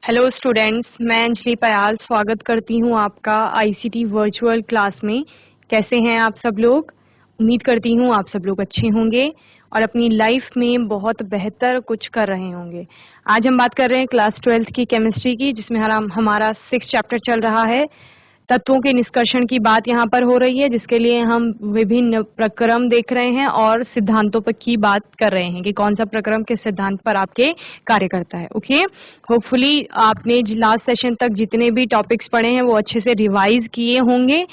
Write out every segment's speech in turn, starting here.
Hello students, मैं अंजलि पयाल स्वागत करती हूँ आपका आईसीटी वर्चुअल क्लास में। कैसे हैं आप सब लोग? उम्मीद करती हूँ आप सब लोग अच्छे होंगे और अपनी लाइफ में बहुत बेहतर कुछ कर रहे होंगे। आज हम बात कर रहे हैं क्लास 12th की केमिस्ट्री की, जिसमें हमारा 6th चैप्टर चल रहा है। तत्वों के निष्कर्षण की बात यहाँ पर हो रही है, जिसके लिए हम विभिन्न प्रक्रम देख रहे हैं और सिद्धांतों पर की बात कर रहे हैं कि कौन सा प्रक्रम किस सिद्धांत पर आपके कार्य करता है। ओके, होपफुली आपने लास्ट सेशन तक जितने भी टॉपिक्स पढ़े हैं वो अच्छे से रिवाइज किए होंगे।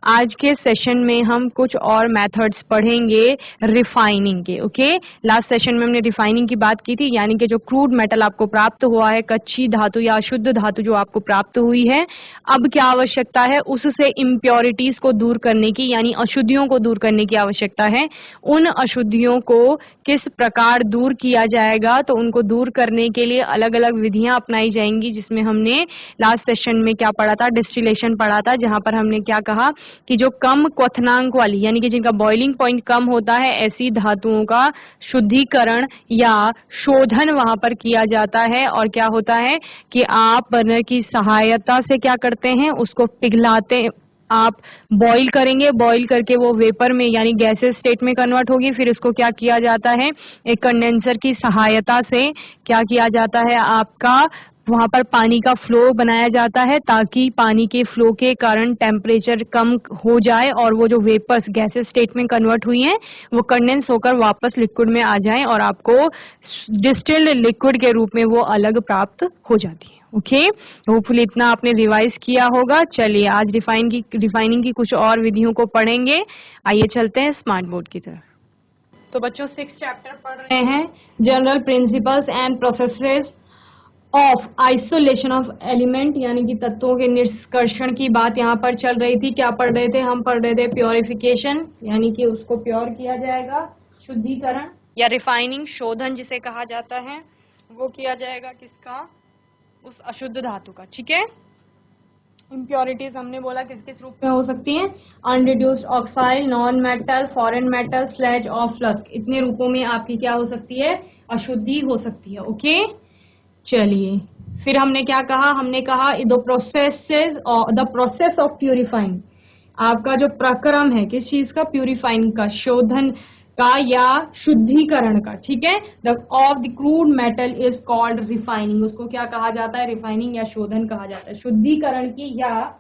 आज के सेशन में हम कुछ और मेथड्स पढ़ेंगे रिफाइनिंग के। ओके, लास्ट सेशन में हमने रिफाइनिंग की बात की थी, यानी कि जो क्रूड मेटल आपको प्राप्त हुआ है, कच्ची धातु या अशुद्ध धातु जो आपको प्राप्त हुई है, अब क्या आवश्यकता है, उससे इम्प्योरिटीज को दूर करने की, यानी अशुद्धियों को दूर करने की आवश्यकता है। उन अशुद्धियों को किस प्रकार दूर किया जाएगा, तो उनको दूर करने के लिए अलग अलग विधियां अपनाई जाएंगी, जिसमें हमने लास्ट सेशन में क्या पढ़ा था, डिस्टिलेशन पढ़ा था, जहां पर हमने क्या कहा कि जो कम क्वथनांक वाली, यानी कि जिनका बॉइलिंग पॉइंट कम होता है, ऐसी धातुओं का शुद्धिकरण या शोधन वहां पर किया जाता है। और क्या होता है कि आप बर्नर की सहायता से क्या करते हैं, उसको पिघलाते, आप बॉईल करेंगे, बॉईल करके वो वेपर में यानी गैसेस स्टेट में कन्वर्ट होगी। फिर उसको क्या किया जाता है, एक कंडेंसर की सहायता से क्या किया जाता है, आपका वहां पर पानी का फ्लो बनाया जाता है, ताकि पानी के फ्लो के कारण टेम्परेचर कम हो जाए और वो जो वेपर्स गैसेस स्टेट में कन्वर्ट हुई हैं वो कंडेंस होकर वापस लिक्विड में आ जाएं और आपको डिस्टिल्ड लिक्विड के रूप में वो अलग प्राप्त हो जाती है। ओके, होपफुली इतना आपने रिवाइज किया होगा। चलिए आज रिफाइनिंग की कुछ और विधियों को पढ़ेंगे। आइए चलते हैं स्मार्ट बोर्ड की तरफ। तो बच्चों 6th चैप्टर पढ़ रहे हैं, general principles and processes of isolation of element, यानी कि तत्वों के निष्कर्षण की बात यहाँ पर चल रही थी। क्या पढ़ रहे थे हम? पढ़ रहे थे प्योरिफिकेशन, यानी कि उसको प्योर किया जाएगा, शुद्धिकरण या रिफाइनिंग, शोधन जिसे कहा जाता है, वो किया जाएगा किसका, उस अशुद्ध धातु का। ठीक है, इम्प्योरिटीज हमने बोला किस किस रूप में हो सकती हैं, unreduced oxide, non metal, foreign metal, slag और फ्लस्क, इतने रूपों में आपकी क्या हो सकती है, अशुद्धि हो सकती है। ओके, चलिए फिर हमने क्या कहा, हमने कहा द प्रोसेस ऑफ प्यूरिफाइंग, आपका जो प्रक्रम है किस चीज का, प्यूरिफाइंग का, शोधन का या शुद्धिकरण का। ठीक है, the of the crude metal is called refining, उसको क्या कहा जाता है, रिफाइनिंग या शोधन कहा जाता है। शुद्धिकरण की या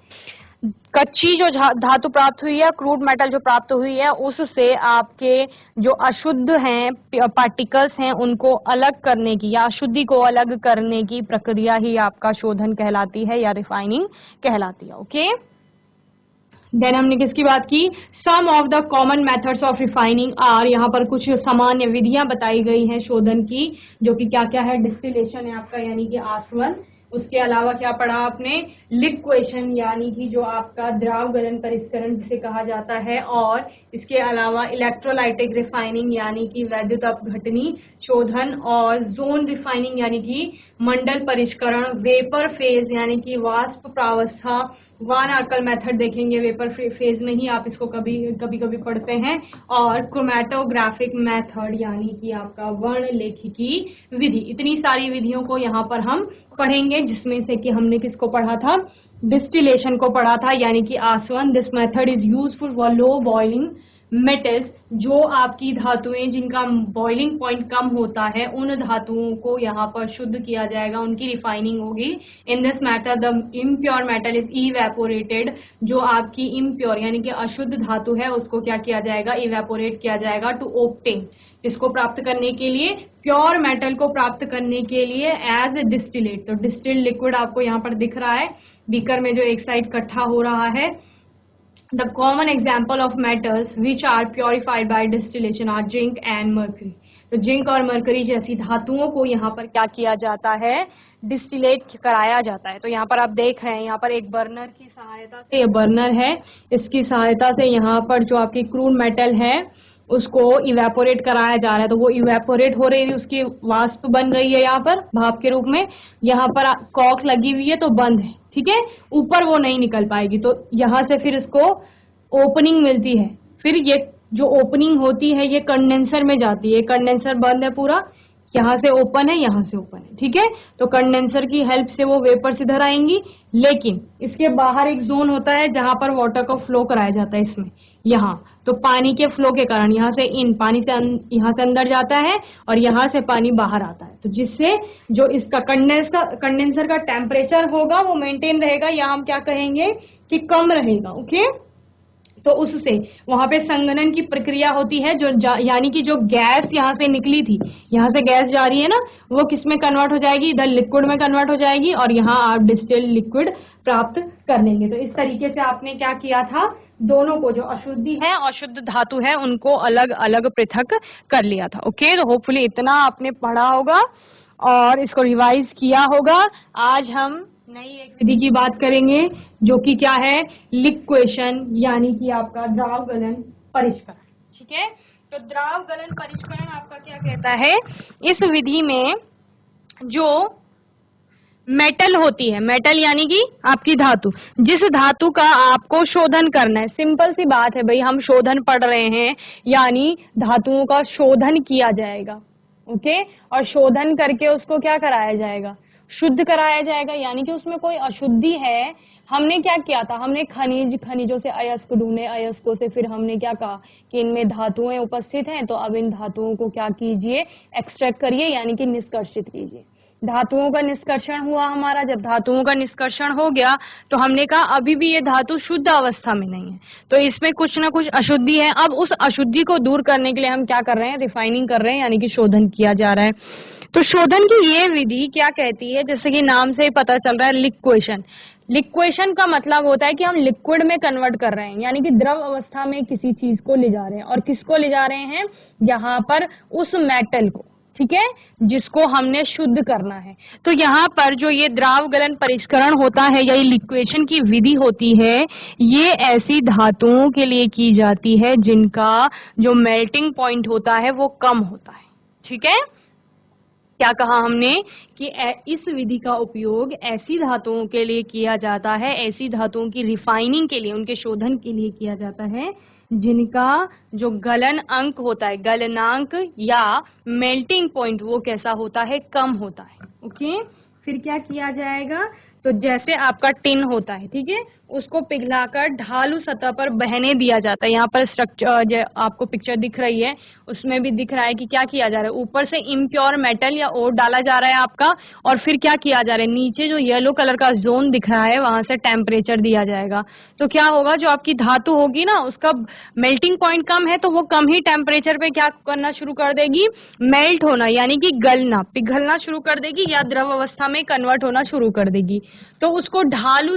कच्ची जो धातु प्राप्त हुई है, क्रूड मेटल जो प्राप्त हुई है, उससे आपके जो अशुद्ध हैं पार्टिकल्स हैं उनको अलग करने की या अशुद्धि को अलग करने की प्रक्रिया ही आपका शोधन कहलाती है या रिफाइनिंग कहलाती है। ओके, देन हमने किसकी बात की, some of the common methods of refining are, यहाँ पर कुछ सामान्य विधियां बताई गई हैं शोधन की, जो कि क्या क्या है, डिस्टिलेशन है आपका, यानी कि आसवन। उसके अलावा क्या पढ़ा आपने, लिक्वेशन, यानी कि जो आपका द्राव गलन परिष्करण जिसे कहा जाता है, और इसके अलावा इलेक्ट्रोलाइटिक रिफाइनिंग, यानी कि वैद्युत अपघटनी शोधन, और जोन रिफाइनिंग, यानी कि मंडल परिष्करण, वेपर फेज, यानी कि वाष्प प्रावस्था, वन आर्कल मेथड देखेंगे, वेपर फेज में ही आप इसको कभी कभी पढ़ते हैं, और क्रोमैटोग्राफिक मेथड, यानी कि आपका वर्णलेखिकी विधि। इतनी सारी विधियों को यहाँ पर हम पढ़ेंगे, जिसमें से कि हमने किसको पढ़ा था, डिस्टिलेशन को पढ़ा था, यानी कि आसवन। This method is useful for low boiling metals, जो आपकी धातुएं जिनका बॉइलिंग पॉइंट कम होता है, उन धातुओं को यहाँ पर शुद्ध किया जाएगा, उनकी रिफाइनिंग होगी। In this matter the impure metal is evaporated, जो आपकी इम्प्योर यानी कि अशुद्ध धातु है उसको क्या किया जाएगा, इवेपोरेट किया जाएगा, टू ऑब्टेन, इसको प्राप्त करने के लिए, प्योर मेटल को प्राप्त करने के लिए, एज ए डिस्टिलेट। तो डिस्टिल्ड लिक्विड आपको यहाँ पर दिख रहा है बीकर में, जो एक साइड इकट्ठा हो रहा है। The common example of metals which are purified by distillation are zinc and mercury. तो जिंक और मरकरी जैसी धातुओं को यहाँ पर क्या किया जाता है, डिस्टिलेट कराया जाता है। तो यहाँ पर आप देख रहे हैं, यहाँ पर एक बर्नर की सहायता से, ये बर्नर है, इसकी सहायता से यहाँ पर जो आपकी क्रूड मेटल है उसको इवेपोरेट कराया जा रहा है। तो वो इवेपोरेट हो रही है, उसकी वाष्प बन रही है यहाँ पर भाप के रूप में। यहाँ पर कॉक लगी हुई है तो बंद है, ठीक है, ऊपर वो नहीं निकल पाएगी, तो यहाँ से फिर इसको ओपनिंग मिलती है। फिर ये जो ओपनिंग होती है ये कंडेंसर में जाती है, कंडेंसर बंद है पूरा, यहाँ से ओपन है, यहाँ से ओपन है, ठीक है। तो कंडेंसर की हेल्प से वो वेपर्स इधर आएंगी, लेकिन इसके बाहर एक जोन होता है जहां पर वाटर का फ्लो कराया जाता है इसमें, यहाँ। तो पानी के फ्लो के कारण यहाँ से पानी से यहाँ से अंदर जाता है और यहाँ से पानी बाहर आता है, तो जिससे जो इसका कंडेंसर का टेम्परेचर होगा वो मेंटेन रहेगा, या हम क्या कहेंगे कि कम रहेगा, ओके। तो उससे वहां पे संघनन की प्रक्रिया होती है, जो यानी कि जो गैस यहाँ से निकली थी, यहाँ से गैस जा रही है ना, वो किस में कन्वर्ट हो जाएगी, इधर लिक्विड में कन्वर्ट हो जाएगी और यहाँ आप डिस्टिल्ड लिक्विड प्राप्त कर लेंगे। तो इस तरीके से आपने क्या किया था, दोनों को जो अशुद्धि है और शुद्ध धातु है उनको अलग अलग पृथक कर लिया था, ओके। तो होपफुली इतना आपने पढ़ा होगा और इसको रिवाइज किया होगा। आज हम नई एक विधि की बात करेंगे जो कि क्या है, लिक्वेशन, यानी कि आपका द्राव गलन परिष्करण, ठीक है। तो द्राव गलन परिष्करण आपका क्या कहता है, इस विधि में जो मेटल होती है, मेटल यानी कि आपकी धातु, जिस धातु का आपको शोधन करना है, सिंपल सी बात है भाई, हम शोधन पढ़ रहे हैं, यानी धातुओं का शोधन किया जाएगा, ओके। और शोधन करके उसको क्या कराया जाएगा, शुद्ध कराया जाएगा, यानी कि उसमें कोई अशुद्धि है। हमने क्या किया था, हमने खनिजों से अयस्क ढूंढे, अयस्कों से फिर हमने क्या कहा कि इनमें धातुएं उपस्थित हैं, तो अब इन धातुओं को क्या कीजिए, एक्सट्रैक्ट करिए, यानी कि निष्कर्षित कीजिए। धातुओं का निष्कर्षण हुआ हमारा, जब धातुओं का निष्कर्षण हो गया तो हमने कहा अभी भी ये धातु शुद्ध अवस्था में नहीं है, तो इसमें कुछ ना कुछ अशुद्धि है। अब उस अशुद्धि को दूर करने के लिए हम क्या कर रहे हैं, रिफाइनिंग कर रहे हैं, यानी कि शोधन किया जा रहा है। तो शोधन की ये विधि क्या कहती है, जैसे कि नाम से ही पता चल रहा है, लिक्वेशन। लिक्वेशन का मतलब होता है कि हम लिक्विड में कन्वर्ट कर रहे हैं, यानी कि द्रव अवस्था में किसी चीज को ले जा रहे हैं, और किसको ले जा रहे हैं, यहाँ पर उस मेटल को, ठीक है, जिसको हमने शुद्ध करना है। तो यहाँ पर जो ये द्राव गलन परिष्करण होता है, या ये लिक्वेशन की विधि होती है, ये ऐसी धातुओं के लिए की जाती है जिनका जो मेल्टिंग पॉइंट होता है वो कम होता है, ठीक है। क्या कहा हमने कि इस विधि का उपयोग ऐसी धातुओं के लिए किया जाता है, ऐसी धातुओं की रिफाइनिंग के लिए, उनके शोधन के लिए किया जाता है जिनका जो गलन अंक होता है, गलनांक या मेल्टिंग पॉइंट, वो कैसा होता है, कम होता है, ओके। फिर क्या किया जाएगा, तो जैसे आपका टिन होता है, ठीक है, उसको पिघलाकर ढालू सतह पर बहने दिया जाता है। यहाँ पर स्ट्रक्चर आपको पिक्चर दिख रही है, उसमें भी दिख रहा है कि क्या किया जा रहा है, ऊपर से इम्प्योर मेटल या ओर डाला जा रहा है आपका, और फिर क्या किया जा रहा है, नीचे जो येलो कलर का जोन दिख रहा है वहां से टेम्परेचर दिया जाएगा। तो क्या होगा, जो आपकी धातु होगी ना, उसका मेल्टिंग पॉइंट कम है, तो वो कम ही टेम्परेचर पे क्या करना शुरू कर देगी, मेल्ट होना, यानी कि गलना, पिघलना शुरू कर देगी, या द्रव अवस्था में कन्वर्ट होना शुरू कर देगी। तो उसको ढालू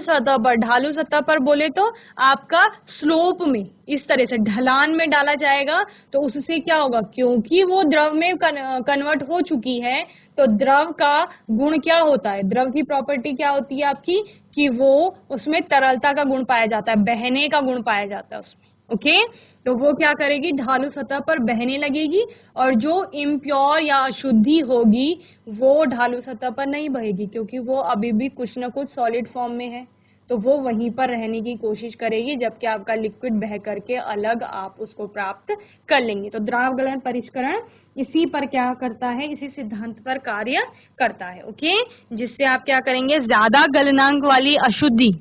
सतह पर बोले तो आपका स्लोप में, इस तरह से ढलान में डाला जाएगा। तो उससे क्या होगा, क्योंकि वो द्रव में कन्वर्ट हो चुकी है, तो द्रव का गुण क्या होता है, द्रव की प्रॉपर्टी क्या होती है आपकी, कि वो उसमें तरलता का गुण पाया जाता है, बहने का गुण पाया जाता है उसमें, ओके। तो वो क्या करेगी, ढालू सतह पर बहने लगेगी, और जो इम्प्योर या अशुद्धि होगी वो ढालू सतह पर नहीं बहेगी, क्योंकि वो अभी भी कुछ न कुछ सॉलिड फॉर्म में है, तो वो वहीं पर रहने की कोशिश करेगी, जबकि आपका लिक्विड बह करके अलग आप उसको प्राप्त कर लेंगे। तो द्राव गलन परिष्करण इसी पर क्या करता है, इसी सिद्धांत पर कार्य करता है, ओके। जिससे आप क्या करेंगे, ज्यादा गलनांक वाली अशुद्धि,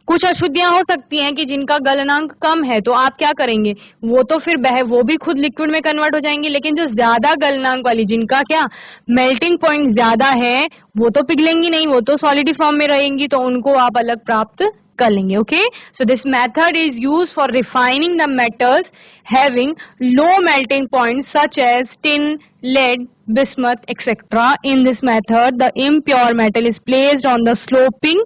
कुछ अशुद्धियां हो सकती हैं कि जिनका गलनांक कम है, तो आप क्या करेंगे, वो तो फिर वो भी खुद लिक्विड में कन्वर्ट हो जाएंगे, लेकिन जो ज्यादा गलनांक वाली, जिनका क्या मेल्टिंग पॉइंट ज्यादा है, वो तो पिघलेंगी नहीं, वो तो सॉलिड फॉर्म में रहेंगी, तो उनको आप अलग प्राप्त कर लेंगे, okay. So this method is used for refining the metals having low melting point such as tin, lead, bismuth, etc. In this method, the impure metal is placed on the sloping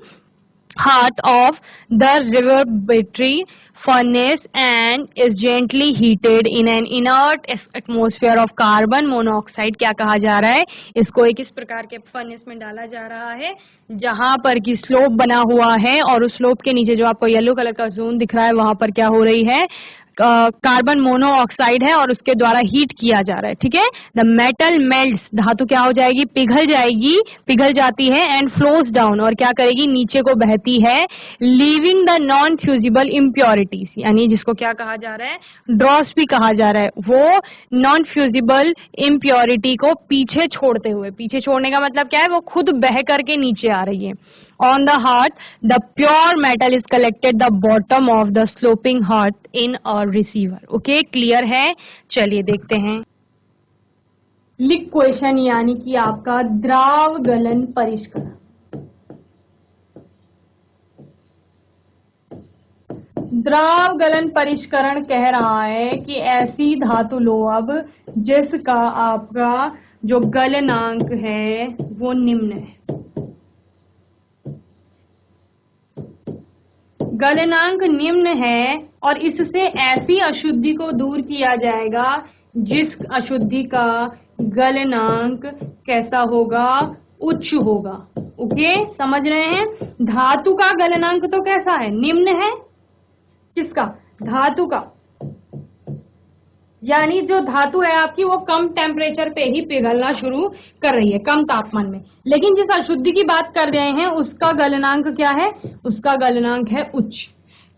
hearth of the reverberatory furnace and is gently heated in an inert atmosphere of carbon monoxide। क्या कहा जा रहा है, इसको एक इस प्रकार के फर्नेस में डाला जा रहा है जहां पर की स्लोप बना हुआ है, और उस स्लोप के नीचे जो आपको येलो कलर का जोन दिख रहा है, वहां पर क्या हो रही है, कार्बन मोनोऑक्साइड है और उसके द्वारा हीट किया जा रहा है, ठीक है। द मेटल मेल्ट्स, धातु क्या हो जाएगी, पिघल जाएगी, पिघल जाती है, एंड फ्लोज डाउन, और क्या करेगी, नीचे को बहती है, leaving the non fusible impurities, यानी जिसको क्या कहा जा रहा है, ड्रॉस भी कहा जा रहा है, वो नॉन फ्यूजिबल इम्प्योरिटी को पीछे छोड़ते हुए, पीछे छोड़ने का मतलब क्या है, वो खुद बह करके नीचे आ रही है। On the hearth, the pure metal is collected the bottom of the sloping hearth in a receiver. Okay, clear है? चलिए देखते हैं लिक्वेशन, यानी कि आपका द्राव गलन परिष्करण। द्राव गलन परिष्करण कह रहा है कि ऐसी धातु लो अब जिसका आपका जो गलनांक है वो निम्न है। गलनांक निम्न है और इससे ऐसी अशुद्धि को दूर किया जाएगा जिस अशुद्धि का गलनांक कैसा होगा, उच्च होगा। ओके, समझ रहे हैं। धातु का गलनांक तो कैसा है, निम्न है। किसका, धातु का, यानी जो धातु है आपकी वो कम टेम्परेचर पे ही पिघलना शुरू कर रही है, कम तापमान में। लेकिन जिस अशुद्धि की बात कर रहे हैं उसका गलनांक क्या है, उसका गलनांक है उच्च।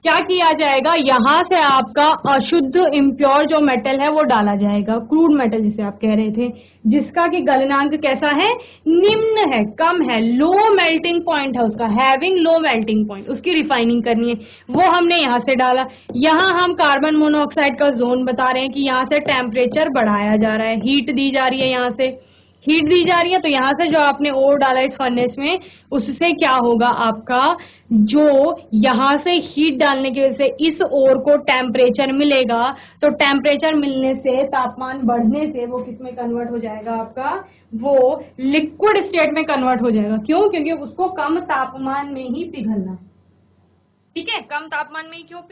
क्या किया जाएगा, यहां से आपका अशुद्ध इम्प्योर जो मेटल है वो डाला जाएगा, क्रूड मेटल जिसे आप कह रहे थे, जिसका कि गलनांक कैसा है, निम्न है, कम है, लो मेल्टिंग पॉइंट है उसका, हैविंग लो मेल्टिंग पॉइंट, उसकी रिफाइनिंग करनी है, वो हमने यहां से डाला। यहां हम कार्बन मोनोऑक्साइड का जोन बता रहे हैं कि यहां से टेम्परेचर बढ़ाया जा रहा है, हीट दी जा रही है, यहां से हीट दी जा रही है। तो यहां से जो आपने ओर डाला इस फर्नेस में, उससे क्या होगा, आपका जो यहां से हीट डालने की वजह से इस ओर को टेम्परेचर मिलेगा, तो टेम्परेचर मिलने से, तापमान बढ़ने से वो किस में कन्वर्ट हो जाएगा, आपका वो लिक्विड स्टेट में कन्वर्ट हो जाएगा। क्यों, क्योंकि उसको कम तापमान में ही पिघलना है, ठीक है। कम तापमान में ही क्यों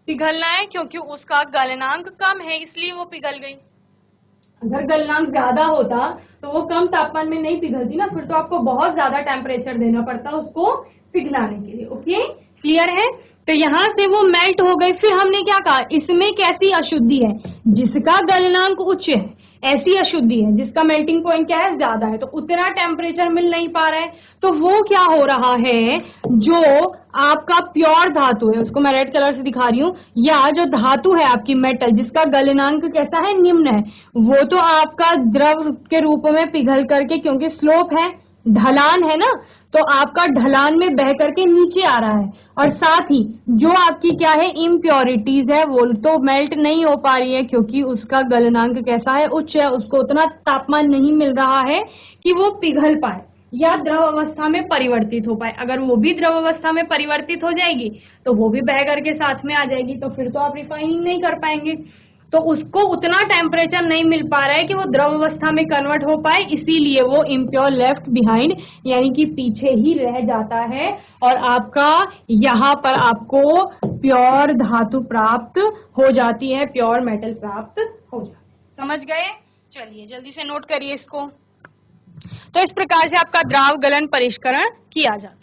पिघलना है, क्योंकि उसका गलनांक कम है, इसलिए वो पिघल गई। अगर गलनांक ज्यादा होता तो वो कम तापमान में नहीं पिघलती ना, फिर तो आपको बहुत ज्यादा टेम्परेचर देना पड़ता उसको पिघलाने के लिए। ओके, क्लियर है। तो यहाँ से वो मेल्ट हो गई। फिर हमने क्या कहा, इसमें कैसी अशुद्धि है, जिसका गलनांक उच्च है, ऐसी अशुद्धि है जिसका मेल्टिंग पॉइंट क्या है, ज्यादा है, तो उतना टेम्परेचर मिल नहीं पा रहा है। तो वो क्या हो रहा है, जो आपका प्योर धातु है, उसको मैं रेड कलर से दिखा रही हूँ, या जो धातु है आपकी मेटल जिसका गलनांक कैसा है, निम्न है, वो तो आपका द्रव के रूप में पिघल करके, क्योंकि स्लोप है, ढलान है ना, तो आपका ढलान में बह करके नीचे आ रहा है। और साथ ही जो आपकी क्या है, इम्प्योरिटीज है, वो तो मेल्ट नहीं हो पा रही है, क्योंकि उसका गलनांक कैसा है, उच्च है, उसको उतना तापमान नहीं मिल रहा है कि वो पिघल पाए या द्रव अवस्था में परिवर्तित हो पाए। अगर वो भी द्रव अवस्था में परिवर्तित हो जाएगी तो वो भी बह करके साथ में आ जाएगी, तो फिर तो आप रिफाइनिंग नहीं कर पाएंगे। तो उसको उतना टेम्परेचर नहीं मिल पा रहा है कि वो द्रव अवस्था में कन्वर्ट हो पाए, इसीलिए वो इम्प्योर लेफ्ट बिहाइंड, यानी कि पीछे ही रह जाता है, और आपका यहाँ पर आपको प्योर धातु प्राप्त हो जाती है, प्योर मेटल प्राप्त हो जाती है। समझ गए। चलिए जल्दी से नोट करिए इसको। तो इस प्रकार से आपका द्राव गलन परिष्करण किया जाता है।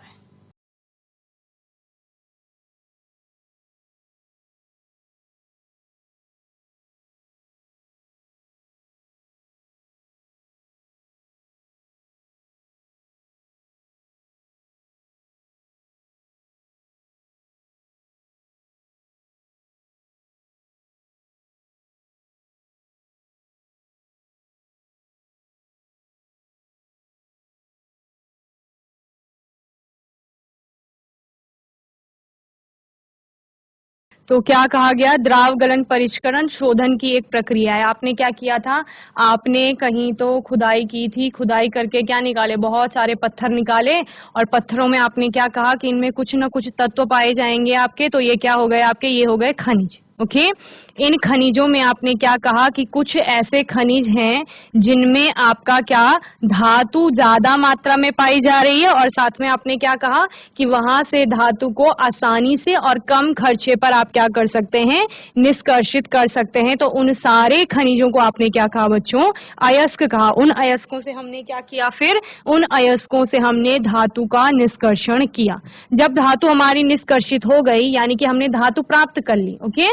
तो क्या कहा गया, द्राव गलन परिष्करण शोधन की एक प्रक्रिया है। आपने क्या किया था, आपने कहीं तो खुदाई की थी, खुदाई करके क्या निकाले, बहुत सारे पत्थर निकाले, और पत्थरों में आपने क्या कहा कि इनमें कुछ न कुछ तत्व पाए जाएंगे आपके, तो ये क्या हो गए आपके, ये हो गए खनिज। ओके इन खनिजों में आपने क्या कहा कि कुछ ऐसे खनिज हैं जिनमें आपका क्या धातु ज्यादा मात्रा में पाई जा रही है, और साथ में आपने क्या कहा कि वहां से धातु को आसानी से और कम खर्चे पर आप क्या कर सकते हैं, निष्कर्षित कर सकते हैं। तो उन सारे खनिजों को आपने क्या कहा बच्चों, अयस्क कहा। उन अयस्कों से हमने क्या किया, फिर उन अयस्कों से हमने धातु का निष्कर्षण किया। जब धातु हमारी निष्कर्षित हो गई यानी कि हमने धातु प्राप्त कर ली। ओके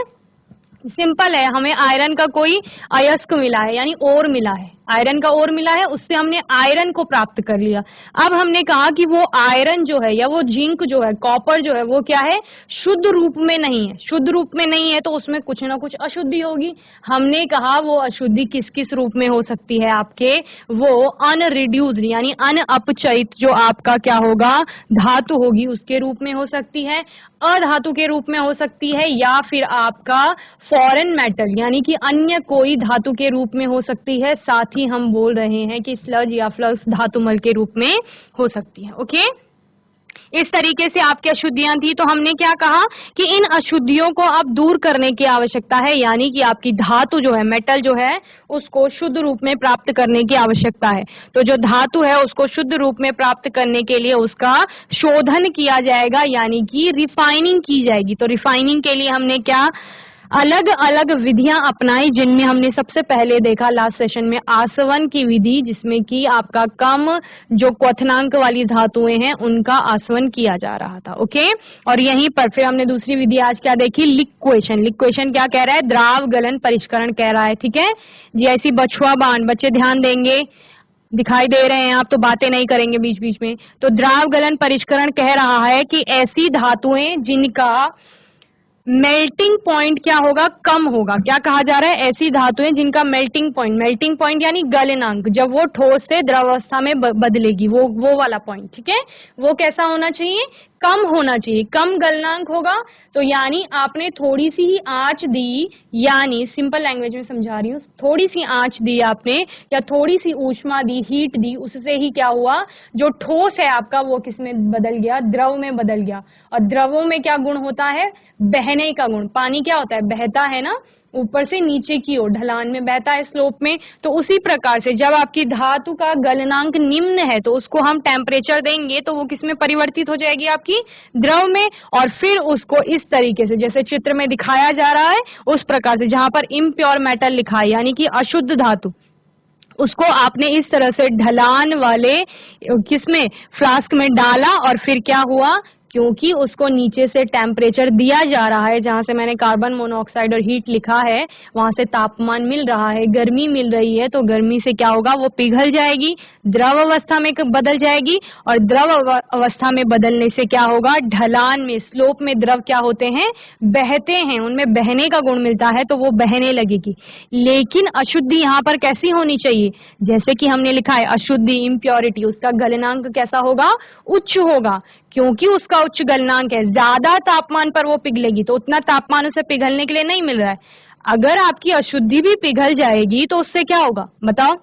सिंपल है, हमें आयरन का कोई अयस्क मिला है यानी ओर मिला है, आयरन का ओर मिला है, उससे हमने आयरन को प्राप्त कर लिया। अब हमने कहा कि वो आयरन जो है या वो जिंक जो है, कॉपर जो है, वो क्या है, शुद्ध रूप में नहीं है। शुद्ध रूप में नहीं है तो उसमें कुछ ना कुछ अशुद्धि होगी। हमने कहा वो अशुद्धि किस किस रूप में हो सकती है आपके, वो अनरिड्यूस्ड यानी अनअपचयित जो आपका क्या होगा, धातु होगी, उसके रूप में हो सकती है, अधातु के रूप में हो सकती है, या फिर आपका फॉरेन मेटल यानी कि अन्य कोई धातु के रूप में हो सकती है। साथ ही हम बोल रहे हैं कि स्लज या फ्लक्स धातुमल के रूप में हो सकती है। ओके इस तरीके से आपकी अशुद्धियां थी। तो हमने क्या कहा कि इन अशुद्धियों को अब दूर करने की आवश्यकता है, यानी कि आपकी धातु जो है, मेटल जो है, उसको शुद्ध रूप में प्राप्त करने की आवश्यकता है। तो जो धातु है उसको शुद्ध रूप में प्राप्त करने के लिए उसका शोधन किया जाएगा यानी कि रिफाइनिंग की जाएगी। तो रिफाइनिंग के लिए हमने क्या अलग अलग विधियां अपनाई, जिनमें हमने सबसे पहले देखा लास्ट सेशन में आसवन की विधि, जिसमें कि आपका कम जो क्वथनांक वाली धातुएं हैं उनका आसवन किया जा रहा था। ओके और यहीं पर फिर हमने दूसरी विधि आज क्या देखी, लिक्वेशन। लिक्वेशन क्या कह रहा है, द्राव गलन परिष्करण कह रहा है। ठीक है जी, ऐसी बछुआ बाण, बच्चे ध्यान देंगे, दिखाई दे रहे हैं आप तो बातें नहीं करेंगे बीच बीच में। तो द्राव गलन परिष्करण कह रहा है कि ऐसी धातुएं जिनका मेल्टिंग पॉइंट क्या होगा, कम होगा। क्या कहा जा रहा है, ऐसी धातुएं जिनका मेल्टिंग पॉइंट यानी गलनांक, जब वो ठोस से द्रवावस्था में बदलेगी, वो वाला पॉइंट, ठीक है, वो कैसा होना चाहिए, कम होना चाहिए, कम गलनांक होगा। तो यानी आपने थोड़ी सी ही आंच दी, यानी सिंपल लैंग्वेज में समझा रही हूँ, थोड़ी सी आंच दी आपने या थोड़ी सी ऊष्मा दी, हीट दी, उससे ही क्या हुआ, जो ठोस है आपका वो किस में बदल गया, द्रव में बदल गया। और द्रवों में क्या गुण होता है, बहने का गुण। पानी क्या होता है, बहता है ना, ऊपर से नीचे की ओर ढलान में बहता है, स्लोप में। तो उसी प्रकार से जब आपकी धातु का गलनांक निम्न है तो उसको हम टेम्परेचर देंगे तो वो किसमें परिवर्तित हो जाएगी, आपकी द्रव में। और फिर उसको इस तरीके से जैसे चित्र में दिखाया जा रहा है उस प्रकार से, जहां पर इम्प्योर मेटल लिखा है यानी कि अशुद्ध धातु, उसको आपने इस तरह से ढलान वाले किसमें, फ्लास्क में डाला। और फिर क्या हुआ, क्योंकि उसको नीचे से टेम्परेचर दिया जा रहा है, जहां से मैंने कार्बन मोनोऑक्साइड और हीट लिखा है, वहां से तापमान मिल रहा है, गर्मी मिल रही है, तो गर्मी से क्या होगा, वो पिघल जाएगी, द्रव अवस्था में बदल जाएगी। और द्रव अवस्था में बदलने से क्या होगा, ढलान में, स्लोप में द्रव क्या होते हैं, बहते हैं, उनमें बहने का गुण मिलता है, तो वो बहने लगेगी। लेकिन अशुद्धि यहाँ पर कैसी होनी चाहिए, जैसे कि हमने लिखा है अशुद्धि, इम्प्योरिटी, उसका गलनांक कैसा होगा, उच्च होगा, क्योंकि उसका उच्च गलनांक है। ज्यादा तापमान पर वो पिघलेगी तो उतना तापमान उसे पिघलने के लिए नहीं मिल रहा है। अगर आपकी अशुद्धि भी पिघल जाएगी तो उससे क्या होगा बताओ,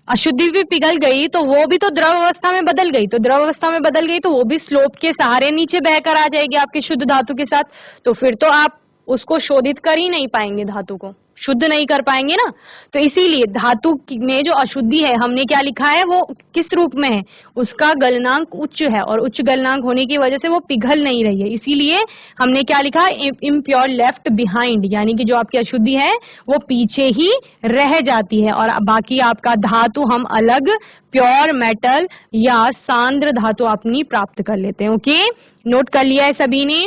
अशुद्धि भी पिघल गई तो वो भी तो द्रव अवस्था में बदल गई, तो द्रव अवस्था में बदल गई तो वो भी स्लोप के सहारे नीचे बहकर आ जाएगी आपकी शुद्ध धातु के साथ। तो फिर तो आप उसको शोधित कर ही नहीं पाएंगे, धातु को शुद्ध नहीं कर पाएंगे ना। तो इसीलिए धातु में जो अशुद्धि है, हमने क्या लिखा है, वो किस रूप में है, उसका गलनांक उच्च है, और उच्च गलनांक होने की वजह से वो पिघल नहीं रही है। इसीलिए हमने क्या लिखा है, इम्प्योर लेफ्ट बिहाइंड, यानी कि जो आपकी अशुद्धि है वो पीछे ही रह जाती है, और बाकी आपका धातु हम अलग प्योर मेटल या सांद्र धातु अपनी प्राप्त कर लेते हैं। ओके नोट कर लिया है सभी ने,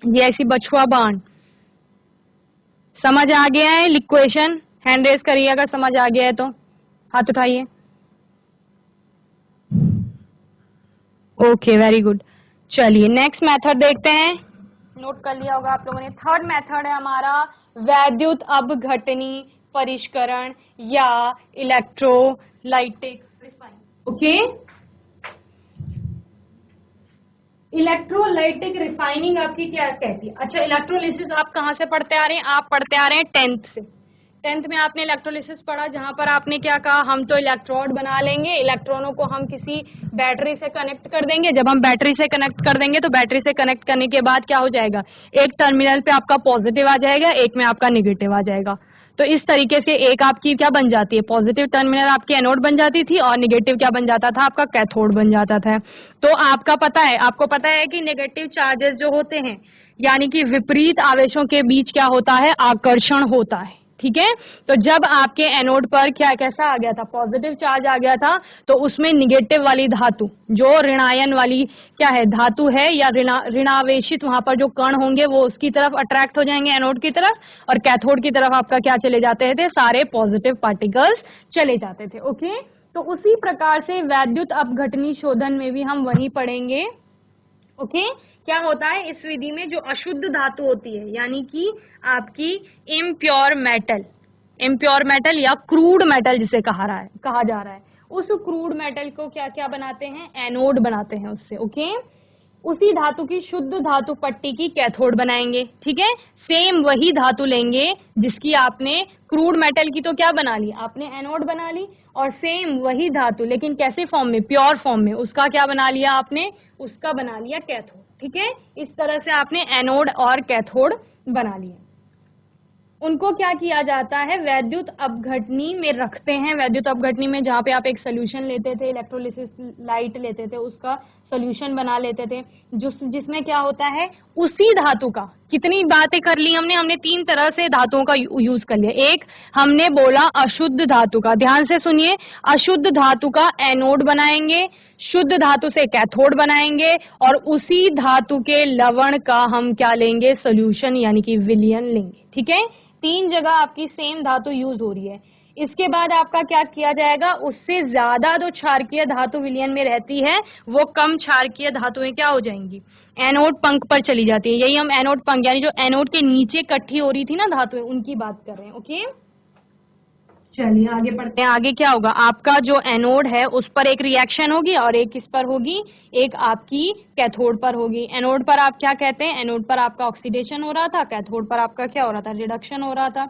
ये ऐसी बछुआ बाण, समझ आ गया है। लिक्वेशन हैंड रेस करिए अगर समझ आ गया है तो, हाथ उठाइए। ओके वेरी गुड, चलिए नेक्स्ट मेथड देखते हैं। नोट कर लिया होगा आप लोगों ने। थर्ड मेथड है हमारा वैद्युत अपघटनी परिष्करण या electrolytic refining. Okay electrolytic refining आपकी क्या कहती है, अच्छा इलेक्ट्रोलिसिस आप कहाँ से पढ़ते आ रहे हैं, आप पढ़ते आ रहे हैं 10th से। 10th में आपने इलेक्ट्रोलिसिस पढ़ा, जहां पर आपने क्या कहा, हम तो इलेक्ट्रोड बना लेंगे, इलेक्ट्रॉनों को हम किसी बैटरी से कनेक्ट कर देंगे। जब हम बैटरी से कनेक्ट कर देंगे तो बैटरी से कनेक्ट करने के बाद क्या हो जाएगा, एक टर्मिनल पे आपका पॉजिटिव आ जाएगा, एक में आपका नेगेटिव आ जाएगा। तो इस तरीके से एक आपकी क्या बन जाती है, पॉजिटिव टर्मिनल आपकी एनोड बन जाती थी और नेगेटिव क्या बन जाता था, आपका कैथोड बन जाता था। तो आपको पता है कि नेगेटिव चार्जेस जो होते हैं, यानी कि विपरीत आवेशों के बीच क्या होता है, आकर्षण होता है। ठीक है, तो जब आपके एनोड पर कैसा आ गया था, पॉजिटिव चार्ज आ गया था, तो उसमें निगेटिव वाली धातु, जो ऋणायन वाली क्या है धातु है, या ऋणावेशित वहां पर जो कण होंगे वो उसकी तरफ अट्रैक्ट हो जाएंगे एनोड की तरफ, और कैथोड की तरफ आपका क्या चले जाते थे, सारे पॉजिटिव पार्टिकल्स चले जाते थे। ओके, तो उसी प्रकार से वैद्युत अपघटनी शोधन में भी हम वही पढ़ेंगे। ओके, क्या होता है इस विधि में, जो अशुद्ध धातु होती है, यानी कि आपकी इम्प्योर मेटल या क्रूड मेटल जिसे कहा जा रहा है, उस क्रूड मेटल को क्या क्या बनाते हैं, एनोड बनाते हैं उससे। ओके, उसी धातु की शुद्ध धातु पट्टी की कैथोड बनाएंगे। ठीक है, सेम वही धातु लेंगे जिसकी आपने क्रूड मेटल की तो क्या बना ली, आपने एनोड बना ली, और सेम वही धातु लेकिन कैसे फॉर्म में, प्योर फॉर्म में, उसका क्या बना लिया आपने, उसका बना लिया कैथोड। ठीक है, इस तरह से आपने एनोड और कैथोड बना लिया। उनको क्या किया जाता है, वैद्युत अपघटनी में रखते हैं। वैद्युत अपघटनी में जहाँ पे आप एक सोल्यूशन लेते थे, इलेक्ट्रोलिसिस लाइट लेते थे, उसका सोल्यूशन बना लेते थे, जिसमें क्या होता है, उसी धातु का, कितनी बातें कर ली हमने 3 तरह से धातुओं का यूज कर लिया। एक हमने बोला अशुद्ध धातु का, ध्यान से सुनिए, अशुद्ध धातु का एनोड बनाएंगे, शुद्ध धातु से कैथोड बनाएंगे, और उसी धातु के लवण का हम क्या लेंगे, सोल्यूशन यानी कि विलयन लेंगे। ठीक है, 3 जगह आपकी सेम धातु यूज हो रही है। इसके बाद आपका क्या किया जाएगा, उससे ज्यादा जो क्षारकीय धातु विलयन में रहती है, वो कम क्षारकीय धातुएं क्या हो जाएंगी, एनोड पंख पर चली जाती है। यही हम एनोड पंख, यानी जो एनोड के नीचे इकट्ठी हो रही थी ना धातुएं, उनकी बात कर रहे हैं। ओके, चलिए आगे बढ़ते हैं। आगे क्या होगा, आपका जो एनोड है उस पर एक रिएक्शन होगी, और एक किस पर होगी, एक आपकी कैथोड पर होगी। एनोड पर आप क्या कहते हैं, एनोड पर आपका ऑक्सीडेशन हो रहा था, कैथोड पर आपका क्या हो रहा था, रिडक्शन हो रहा था।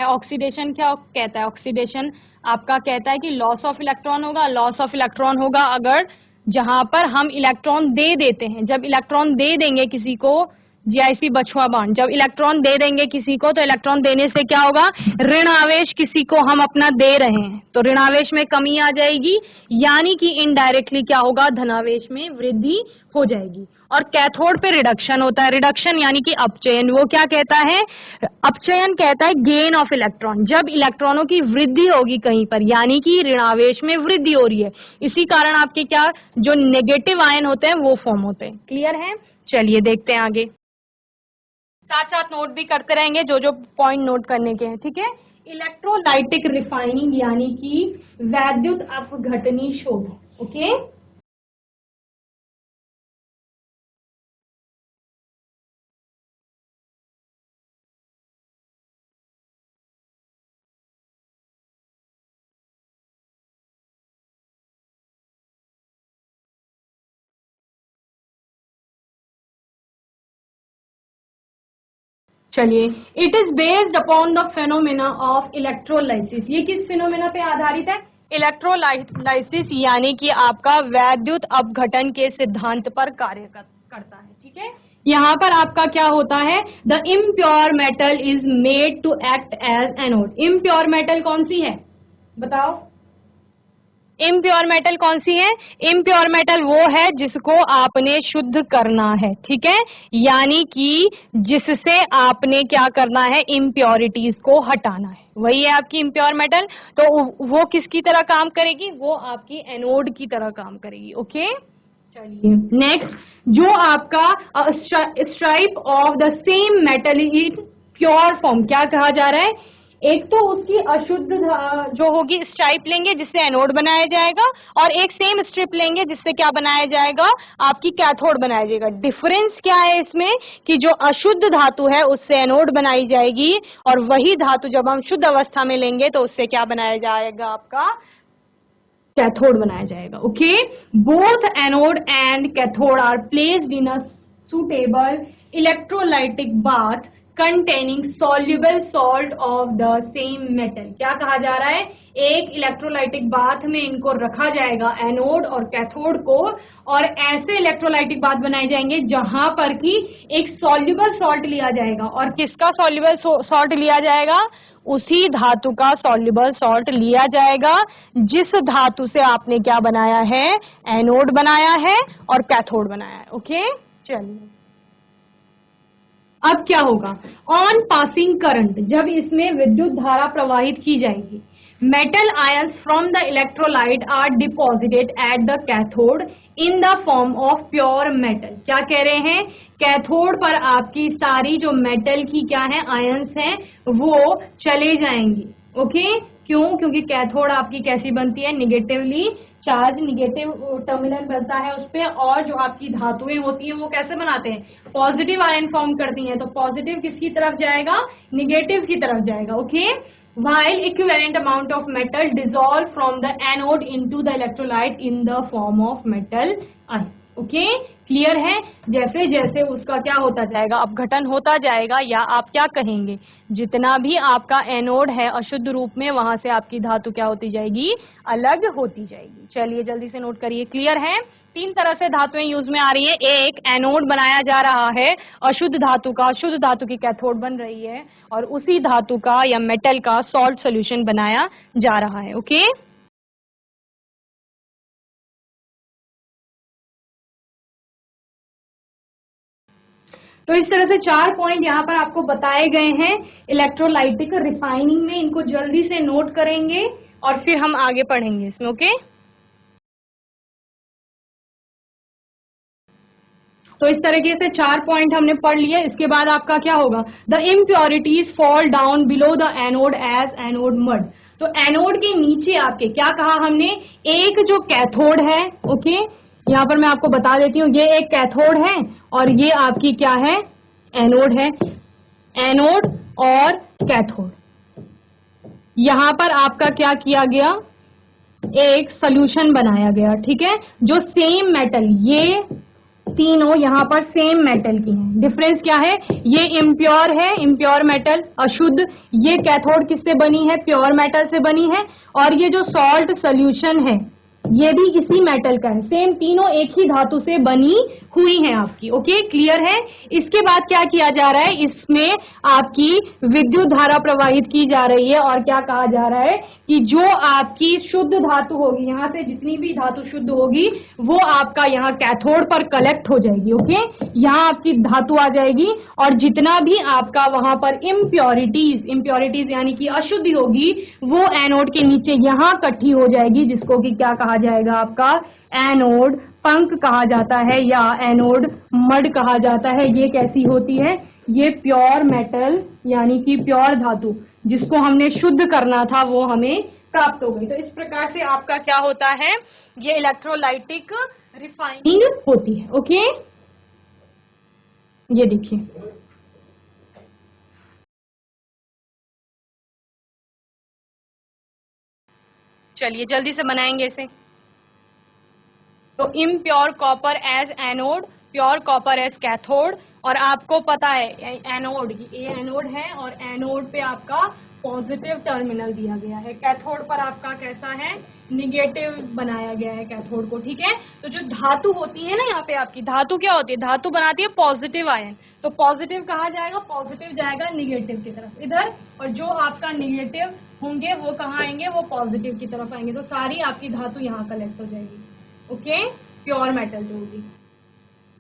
ऑक्सीडेशन क्या कहता है, ऑक्सीडेशन आपका कहता है कि लॉस ऑफ इलेक्ट्रॉन होगा। लॉस ऑफ इलेक्ट्रॉन होगा अगर जहां पर हम इलेक्ट्रॉन दे देते हैं, जब इलेक्ट्रॉन दे देंगे किसी को, जीआईसी बछुआ बाण, जब इलेक्ट्रॉन दे देंगे किसी को, तो इलेक्ट्रॉन देने से क्या होगा, ऋण आवेश किसी को हम अपना दे रहे हैं, तो ऋण आवेश में कमी आ जाएगी, यानी कि इनडायरेक्टली क्या होगा, धनावेश में वृद्धि हो जाएगी। और कैथोड पे रिडक्शन होता है, रिडक्शन यानी कि अपचयन। वो क्या कहता है, अपचयन कहता है गेन ऑफ इलेक्ट्रॉन, जब इलेक्ट्रॉनों की वृद्धि होगी कहीं पर, यानी कि ऋणावेश में वृद्धि हो रही है, इसी कारण आपके क्या जो नेगेटिव आयन होते हैं वो फॉर्म होते हैं। क्लियर है, चलिए देखते हैं आगे, साथ साथ नोट भी करते रहेंगे जो जो पॉइंट नोट करने के हैं। ठीक है, इलेक्ट्रोलाइटिक रिफाइनिंग यानी कि वैद्युत अपघटनी शोधन। ओके, चलिए, it is based upon the phenomena of electrolysis. ये किस फेनोमेना पे आधारित है, इलेक्ट्रोलाइसिस, यानी कि आपका वैद्युत अपघटन के सिद्धांत पर कार्य करता है। ठीक है, यहाँ पर आपका क्या होता है, the impure metal is made to act as anode. Impure metal कौन सी है, बताओ, इम्प्योर मेटल कौन सी है, इम्प्योर मेटल वो है जिसको आपने शुद्ध करना है। ठीक है, यानी कि जिससे आपने क्या करना है, इम्प्योरिटीज को हटाना है, वही है आपकी इम्प्योर मेटल। तो वो किसकी तरह काम करेगी, वो आपकी एनोड की तरह काम करेगी। ओके, चलिए नेक्स्ट, जो आपका stripe of the same metal in pure form, क्या कहा जा रहा है, एक तो उसकी अशुद्ध जो होगी स्ट्राइप लेंगे जिससे एनोड बनाया जाएगा, और एक सेम स्ट्रिप लेंगे जिससे क्या बनाया जाएगा, आपकी कैथोड बनाया जाएगा। डिफरेंस क्या है इसमें, कि जो अशुद्ध धातु है उससे एनोड बनाई जाएगी, और वही धातु जब हम शुद्ध अवस्था में लेंगे तो उससे क्या बनाया जाएगा, आपका कैथोड बनाया जाएगा। Okay, both anode and cathode are placed in a suitable electrolytic bath containing soluble salt of the same metal। क्या कहा जा रहा है, एक इलेक्ट्रोलाइटिक बाथ में इनको रखा जाएगा, एनोड और कैथोड को, और ऐसे इलेक्ट्रोलाइटिक बाथ बनाए जाएंगे जहां पर कि एक सॉल्युबल सॉल्ट लिया जाएगा। और किसका सॉल्युबल सॉल्ट लिया जाएगा, उसी धातु का सॉल्युबल सॉल्ट लिया जाएगा जिस धातु से आपने क्या बनाया है, एनोड बनाया है और कैथोड बनाया है। ओके, चलिए अब क्या होगा, ऑन पासिंग करंट, जब इसमें विद्युत धारा प्रवाहित की जाएगी, metal ions from the electrolyte are deposited at the cathode in the form of pure metal. क्या कह रहे हैं, कैथोड पर आपकी सारी जो मेटल की क्या है, आयंस हैं, वो चले जाएंगी। ओके, क्यों, क्योंकि कैथोड आपकी कैसी बनती है, निगेटिवली चार्ज, निगेटिव टर्मिनल बनता है उस पे, और जो आपकी धातुएं होती हैं वो कैसे बनाते हैं, पॉजिटिव आयन फॉर्म करती हैं। तो पॉजिटिव किसकी तरफ जाएगा, निगेटिव की तरफ जाएगा। Okay, while equivalent amount of metal dissolve from the anode into the electrolyte in the form of metal ion। Okay, clear है, जैसे जैसे उसका क्या होता जाएगा, अपघटन होता जाएगा, या आप क्या कहेंगे, जितना भी आपका एनोड है अशुद्ध रूप में, वहां से आपकी धातु क्या होती जाएगी, अलग होती जाएगी। चलिए जल्दी से नोट करिए, क्लियर है। तीन तरह से धातुएं यूज में आ रही है, एक एनोड बनाया जा रहा है अशुद्ध धातु का, शुद्ध धातु की कैथोड बन रही है, और उसी धातु का या मेटल का सॉल्ट सोल्यूशन बनाया जा रहा है। ओके, तो इस तरह से 4 पॉइंट यहाँ पर आपको बताए गए हैं इलेक्ट्रोलाइटिक रिफाइनिंग में, इनको जल्दी से नोट करेंगे और फिर हम आगे पढ़ेंगे इसमें। ओके, तो इस तरीके से 4 पॉइंट हमने पढ़ लिए। इसके बाद आपका क्या होगा, the impurities fall down below the anode as anode mud. तो एनोड के नीचे आपके क्या कहा हमने, एक जो कैथोड है, ओके, यहाँ पर मैं आपको बता देती हूँ, ये एक कैथोड है और ये आपकी क्या है, एनोड है, एनोड और कैथोड। यहां पर आपका क्या किया गया, एक सोल्यूशन बनाया गया, ठीक है, जो सेम मेटल, ये तीनों यहां पर सेम मेटल की हैं। डिफरेंस क्या है, ये इम्प्योर है, इम्प्योर मेटल अशुद्ध, ये कैथोड किससे बनी है, प्योर मेटल से बनी है, और ये जो सॉल्ट सोल्यूशन है ये भी इसी मेटल का है, सेम तीनों एक ही धातु से बनी हुई हैं आपकी। ओके, क्लियर है। इसके बाद क्या किया जा रहा है, इसमें आपकी विद्युत धारा प्रवाहित की जा रही है, और क्या कहा जा रहा है कि जो आपकी शुद्ध धातु होगी, यहां से जितनी भी धातु शुद्ध होगी वो आपका यहाँ कैथोड पर कलेक्ट हो जाएगी। ओके, यहाँ आपकी धातु आ जाएगी, और जितना भी आपका वहां पर इम्प्योरिटीज यानी कि अशुद्धि होगी वो एनोड के नीचे यहाँ इकट्ठी हो जाएगी, जिसको कि क्या कहा जाएगा, आपका एनोड पंख कहा जाता है या एनोड मड कहा जाता है। ये कैसी होती है, ये प्योर मेटल यानी कि प्योर धातु जिसको हमने शुद्ध करना था वो हमें प्राप्त हो गई। तो इस प्रकार से आपका क्या होता है, ये इलेक्ट्रोलाइटिक रिफाइनिंग होती है। ओके, ये देखिए, चलिए जल्दी से बनाएंगे इसे। तो impure copper as anode, pure copper as cathode, और आपको पता है एनोड, ये एनोड है और एनोड पे आपका पॉजिटिव टर्मिनल दिया गया है, कैथोड पर आपका कैसा है, निगेटिव बनाया गया है कैथोड को। ठीक है, तो जो धातु होती है ना, यहाँ पे आपकी धातु क्या होती है, धातु बनाती है पॉजिटिव आयन, तो पॉजिटिव कहा जाएगा, पॉजिटिव जाएगा निगेटिव की तरफ इधर, और जो आपका निगेटिव होंगे वो कहाँ आएंगे, वो पॉजिटिव की तरफ आएंगे, तो सारी आपकी धातु यहाँ कलेक्ट हो जाएगी। ओके, प्योर मेटल जो होगी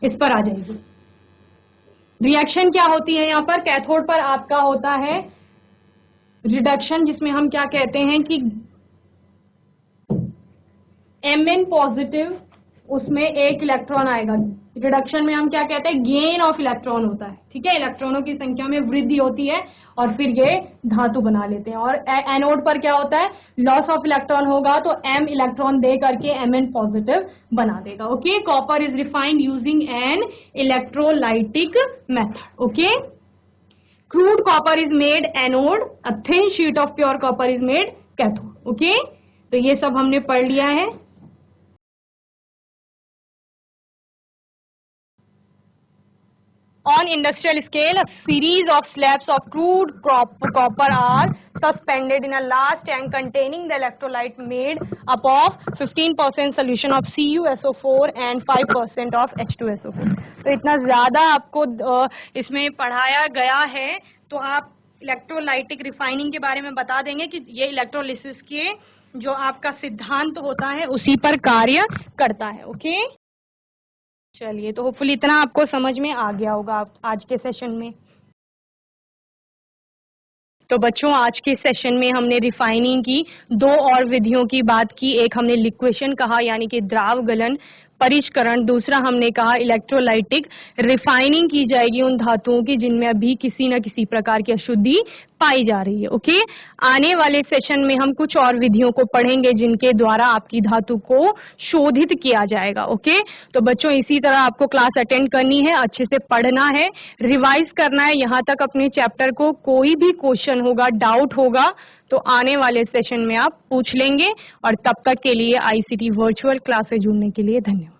इस पर आ जाएगी। रिएक्शन क्या होती है यहाँ पर, कैथोड पर आपका होता है रिडक्शन, जिसमें हम क्या कहते हैं कि Mn पॉजिटिव, उसमें एक इलेक्ट्रॉन आएगा, रिडक्शन में हम क्या कहते हैं, गेन ऑफ इलेक्ट्रॉन होता है। ठीक है, इलेक्ट्रॉनों की संख्या में वृद्धि होती है और फिर ये धातु बना लेते हैं। और एनोड पर क्या होता है, लॉस ऑफ इलेक्ट्रॉन होगा तो M इलेक्ट्रॉन दे करके Mn पॉजिटिव बना देगा। Okay, copper is refined using an electrolytic method. Okay, crude copper is made anode, a thin sheet of pure copper is made cathode. Okay, तो ये सब हमने पढ़ लिया है। On industrial scale, a series of slabs of crude copper are suspended in a large tank containing the electrolyte made up of 15% solution of CuSO4 and 5% of H2SO4. तो इतना ज़्यादा आपको इसमें पढ़ाया गया है, तो आप इलेक्ट्रोलाइटिक रिफाइनिंग के बारे में बता देंगे कि ये इलेक्ट्रोलिसिस के जो आपका सिद्धांत होता है उसी पर कार्य करता है। ओके, चलिए, तो होपफुली इतना आपको समझ में आ गया होगा आज के सेशन में। तो बच्चों, आज के सेशन में हमने रिफाइनिंग की दो और विधियों की बात की। एक हमने लिक्वेशन कहा, यानी कि द्राव गलन परिष्करण। दूसरा हमने कहा इलेक्ट्रोलाइटिक रिफाइनिंग की जाएगी उन धातुओं की जिनमें अभी किसी न किसी प्रकार की अशुद्धि पाई जा रही है। ओके, आने वाले सेशन में हम कुछ और विधियों को पढ़ेंगे जिनके द्वारा आपकी धातु को शोधित किया जाएगा। ओके, तो बच्चों, इसी तरह आपको क्लास अटेंड करनी है, अच्छे से पढ़ना है, रिवाइज करना है यहाँ तक अपने चैप्टर को। कोई भी क्वेश्चन होगा, डाउट होगा, तो आने वाले सेशन में आप पूछ लेंगे। और तब तक के लिए आईसीटी वर्चुअल क्लास से जुड़ने के लिए धन्यवाद।